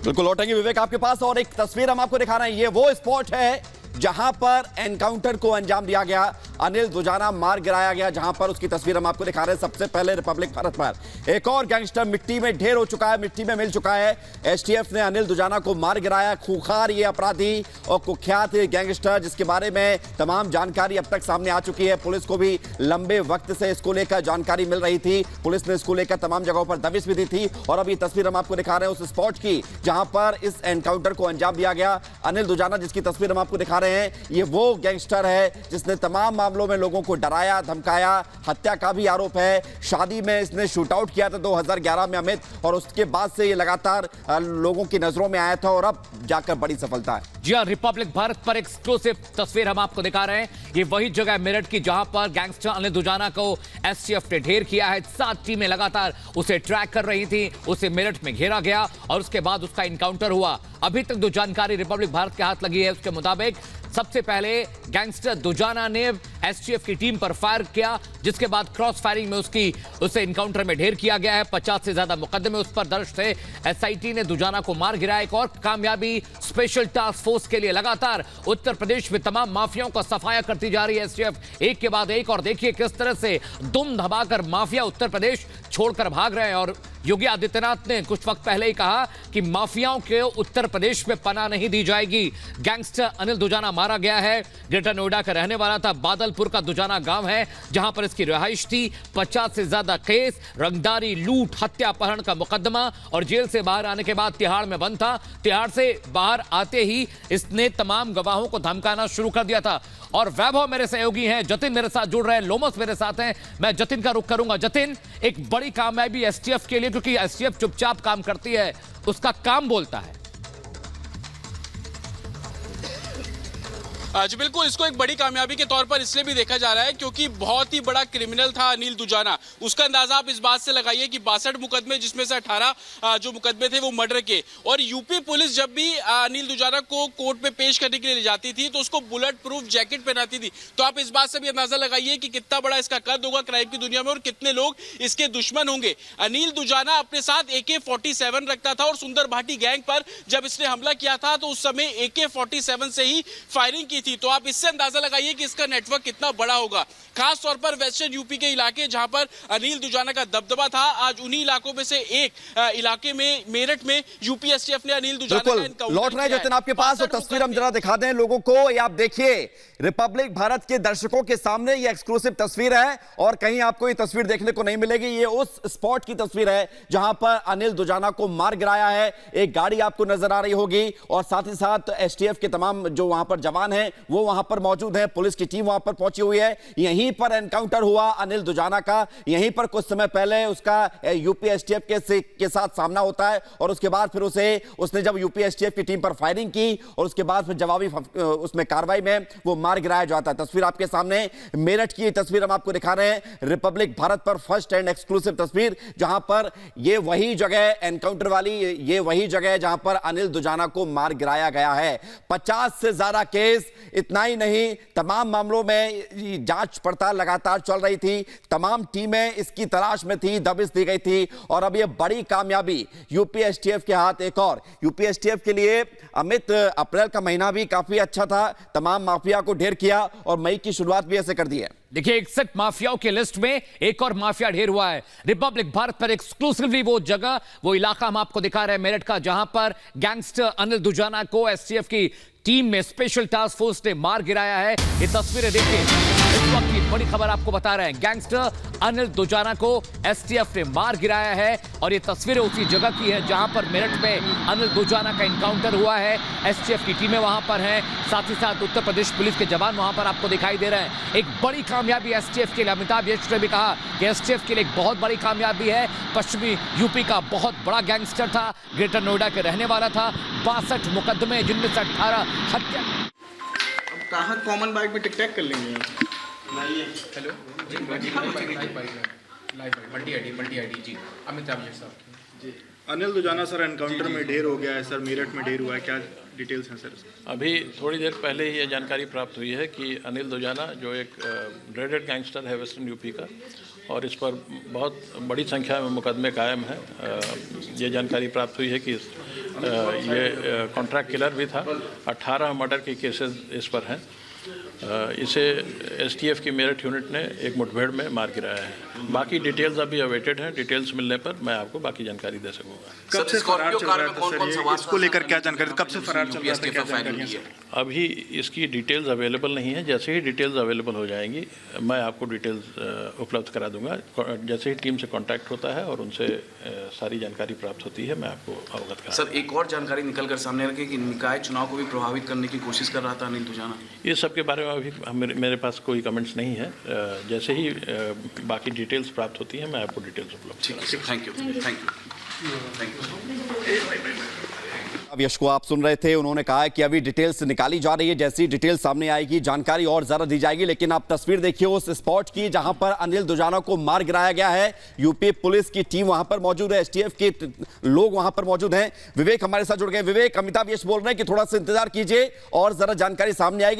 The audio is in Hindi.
बिल्कुल लौटेंगे विवेक आपके पास, और एक तस्वीर हम आपको दिखा रहे हैं। ये वो स्पॉट है जहां पर एनकाउंटर को अंजाम दिया गया, अनिल दुजाना मार गिराया गया, जहां पर उसकी तस्वीर हम आपको दिखा रहे हैं। सबसे पहले रिपब्लिक भारत पर एक और गैंगस्टर मिट्टी में ढेर हो चुका है, मिट्टी में मिल चुका है। एसटीएफ ने अनिल दुजाना को मार गिराया। खूंखार ये अपराधी और कुख्यात गैंगस्टर, जिसके बारे में तमाम जानकारी अब तक सामने आ चुकी है। पुलिस को भी लंबे वक्त से इसको लेकर जानकारी मिल रही थी, पुलिस ने इसको लेकर तमाम जगहों पर दबिश भी दी थी। और अब ये तस्वीर हम आपको दिखा रहे हैं उस स्पॉट की जहां पर इस एनकाउंटर को अंजाम दिया गया। अनिल दुजाना जिसकी तस्वीर हम आपको दिखा रहे हैं, ये वो गैंगस्टर है जिसने तमाम मामलों में लोगों को डराया धमकाया। हत्या का भी आरोप है। शादी में इसने शूट आउट किया था 2011 में अमित, और उसके बाद से ये लगातार लोगों की नजरों में आया था और अब जाकर बड़ी सफलता है। जी हां, रिपब्लिक भारत पर एक्सक्लूसिव तस्वीर हम आपको दिखा रहे हैं। ये वही जगह मेरठ की जहां पर गैंगस्टर अनिल दुजाना को एसटीएफ ने ढेर किया है। 7 टीमें लगातार उसे ट्रैक कर रही थी, उसे मेरठ में घेरा गया और उसके बाद उसका इनकाउंटर हुआ। अभी तक जो जानकारी रिपब्लिक भारत के हाथ लगी है उसके मुताबिक सबसे पहले गैंगस्टर दुजाना ने एसटीएफ की टीम पर फायर किया, जिसके बाद क्रॉस फायरिंग में उसे इनकाउंटर में ढेर किया गया है। 50 से ज्यादा मुकदमे उस पर दर्ज थे। एसआईटी ने दुजाना को मार गिराया। एक और कामयाबी स्पेशल टास्क फोर्स के लिए। लगातार उत्तर प्रदेश में तमाम माफियाओं का सफाया करती जा रही है एसटीएफ, एक के बाद एक। और देखिए किस तरह से दुम धमाकर माफिया उत्तर प्रदेश छोड़कर भाग रहे हैं। और योगी आदित्यनाथ ने कुछ वक्त पहले ही कहा कि माफियाओं के उत्तर प्रदेश में पनाह नहीं दी जाएगी। गैंगस्टर अनिल दुजाना मारा गया है। ग्रेटर नोएडा का रहने वाला था। बादलपुर का दुजाना गांव है जहां पर इसकी रिहाइश थी। 50 से ज्यादा केस, रंगदारी, लूट, हत्या, अपहरण का मुकदमा, और जेल से बाहर आने के बाद तिहाड़ में बंद था। तिहाड़ से बाहर आते ही इसने तमाम गवाहों को धमकाना शुरू कर दिया था। और वैभव मेरे सहयोगी हैं, जतिन मेरे साथ जुड़ रहे हैं, लोमस मेरे साथ हैं। मैं जतिन का रुख करूंगा। जतिन, एक बड़ी कामयाबी एसटीएफ के लिए, क्योंकि एसटीएफ चुपचाप काम करती है, उसका काम बोलता है। जी बिल्कुल, इसको एक बड़ी कामयाबी के तौर पर इसलिए भी देखा जा रहा है क्योंकि बहुत ही बड़ा क्रिमिनल था अनिल दुजाना। उसका अंदाजा आप इस बात से लगाइए कि 62 मुकदमे, जिसमें से 18 जो मुकदमे थे वो मर्डर के। और यूपी पुलिस जब भी अनिल दुजाना को कोर्ट में पेश करने के लिए ले जाती थी तो उसको बुलेट प्रूफ जैकेट पहनाती थी। तो आप इस बात से भी अंदाजा लगाइए कि कितना बड़ा इसका कद होगा क्राइम की दुनिया में और कितने लोग इसके दुश्मन होंगे। अनिल दुजाना अपने साथ AK-47 रखता था और सुंदर भाटी गैंग पर जब इसने हमला किया था तो उस समय AK-47 से ही फायरिंग की थी। तो आप इससे अंदाजा लगाइए कि इसका नेटवर्क कितना बड़ा होगा। खास तौर पर वेस्टर्न यूपी के इलाके जहां पर अनिल दुजाना का दबदबा था, आज उन्हीं इलाकों में से एक इलाके में मेरठ में यूपी एसटीएफ ने अनिल दुजाना का इनकाउंटर लौट रहे हैं जतिन आपके पास, और तस्वीर हम जरा दिखा दें लोगों को। ये आप देखिए, रिपब्लिक भारत के दर्शकों के सामने ये एक्सक्लूसिव तस्वीर है और कहीं आपको ये तस्वीर देखने को नहीं मिलेगी। ये उस स्पॉट की तस्वीर है जहां पर अनिल दुजाना को मार गिराया है। एक गाड़ी आपको नजर आ रही होगी और साथ ही साथ एसटीएफ के तमाम जो वहां पर जवान हैं वो वहां पर मौजूद है। पुलिस की टीम वहां पर पहुंची हुई है। यहीं पर एनकाउंटर हुआ अनिल दुजाना का। यहीं पर कुछ समय पहले उसका यूपी एसटीएफ के साथ सामना होता है और उसके बाद फिर उसने जब यूपी एसटीएफ की टीम पर फायरिंग की और उसके बाद फिर जवाबी उसमें कार्रवाई में वो मार गिराया जाता है। तस्वीर आपके सामने मेरठ की तस्वीर हम आपको दिखा रहे हैं, रिपब्लिक भारत पर फर्स्ट एंड एक्सक्लूसिव तस्वीर, जहां पर ये वही जगह एनकाउंटर वाली, ये वही जगह है जहां पर अनिल दुजाना को मार गिराया गया है। 50 से ज्यादा केस, इतना ही नहीं, तमाम मामलों में जांच पड़ताल लगातार चल रही थी। तमाम टीमें इसकी तलाश में थी, दबिश दी गई थी और अब यह बड़ी कामयाबी यूपी एसटीएफ के हाथ। एक और यूपी एसटीएफ के लिए अमित, अप्रैल का महीना भी काफी अच्छा था। तमाम माफिया को ढेर किया और मई की शुरुआत भी ऐसे कर दी है। देखिए 61 माफियाओं के लिस्ट में एक और माफिया ढेर हुआ है। रिपब्लिक भारत पर एक्सक्लूसिवली वो जगह, वो इलाका हम आपको दिखा रहे हैं मेरठ का, जहां पर गैंगस्टर अनिल दुजाना को एसटीएफ की टीम में स्पेशल टास्क फोर्स ने मार गिराया है। ये तस्वीरें देखिए, इस वक्त की बड़ी खबर आपको बता रहे हैं। गैंगस्टर अनिल दुजाना को एसटीएफ ने मार गिराया है और ये तस्वीरें उसी जगह की है जहां पर मेरठ में अनिल दुजाना का एनकाउंटर हुआ है। एसटीएफ की टीमें वहां पर हैं, साथ ही साथ उत्तर प्रदेश पुलिस के जवान वहां पर आपको दिखाई दे रहे हैं। एक बड़ी कामयाबी एसटीएफ के लिए। अमिताभ यश ने भी कहा कि एसटीएफ के लिए एक बहुत बड़ी कामयाबी है। पश्चिमी यूपी का बहुत बड़ा गैंगस्टर था, ग्रेटर नोएडा के रहने वाला था। 62 मुकदमे, जिनमें से 18 हत्या। अब कहाँ कॉमन बाइक में टिक-टैक कर लेंगे? हेलो जी, मल्टी आईडी जी, अमिताभ यश साहब जी। अनिल दुजाना सर एनकाउंटर में ढेर हो गया है सर, मेरठ में ढेर हुआ है, क्या डिटेल्स हैं सर? अभी थोड़ी देर पहले ही ये जानकारी प्राप्त हुई है कि अनिल दुजाना जो एक ड्रेडेड गैंगस्टर है वेस्टर्न यूपी का, और इस पर बहुत बड़ी संख्या में मुकदमे कायम हैं। ये जानकारी प्राप्त हुई है कि ये कॉन्ट्रैक्ट किलर भी था। 18 मर्डर के केसेस इस पर हैं। इसे एसटीएफ की मेरठ यूनिट ने एक मुठभेड़ में मार गिराया है। बाकी डिटेल्स अभी अवेटेड हैं। डिटेल्स मिलने पर मैं आपको बाकी जानकारी दे सकूंगा। कब से फरार चल रहा था सर ये? इसको लेकर क्या जानकारी, कब से फरार चल रहा था, क्या जानकारी है? अभी इसकी डिटेल्स अवेलेबल नहीं है। जैसे ही डिटेल्स अवेलेबल हो जाएंगी मैं आपको डिटेल्स उपलब्ध करा दूंगा। जैसे ही टीम से कांटेक्ट होता है और उनसे सारी जानकारी प्राप्त होती है मैं आपको अवगत करा। सर एक और जानकारी निकल कर सामने रखी कि निकाय चुनाव को भी प्रभावित करने की कोशिश कर रहा था अनिल दुजाना। ये सब के बारे में अभी मेरे पास कोई कमेंट्स नहीं है। जैसे ही बाकी डिटेल्स प्राप्त होती हैं मैं आपको डिटेल्स उपलब्ध ठीक है, thank you thank you thank you. अब यश को आप सुन रहे थे, उन्होंने कहा है कि अभी डिटेल्स निकाली जा रही है, जैसी डिटेल्स सामने आएगी जानकारी और ज्यादा दी जाएगी। लेकिन आप तस्वीर देखिए उस स्पॉट की जहां पर अनिल दुजाना को मार गिराया गया है। यूपी पुलिस की टीम वहां पर मौजूद है, एसटीएफ के लोग वहां पर मौजूद हैं। विवेक हमारे साथ जुड़ गए। विवेक, अमिताभ यश बोल रहे हैं कि थोड़ा सा इंतजार कीजिए और जरा जानकारी सामने आएगी।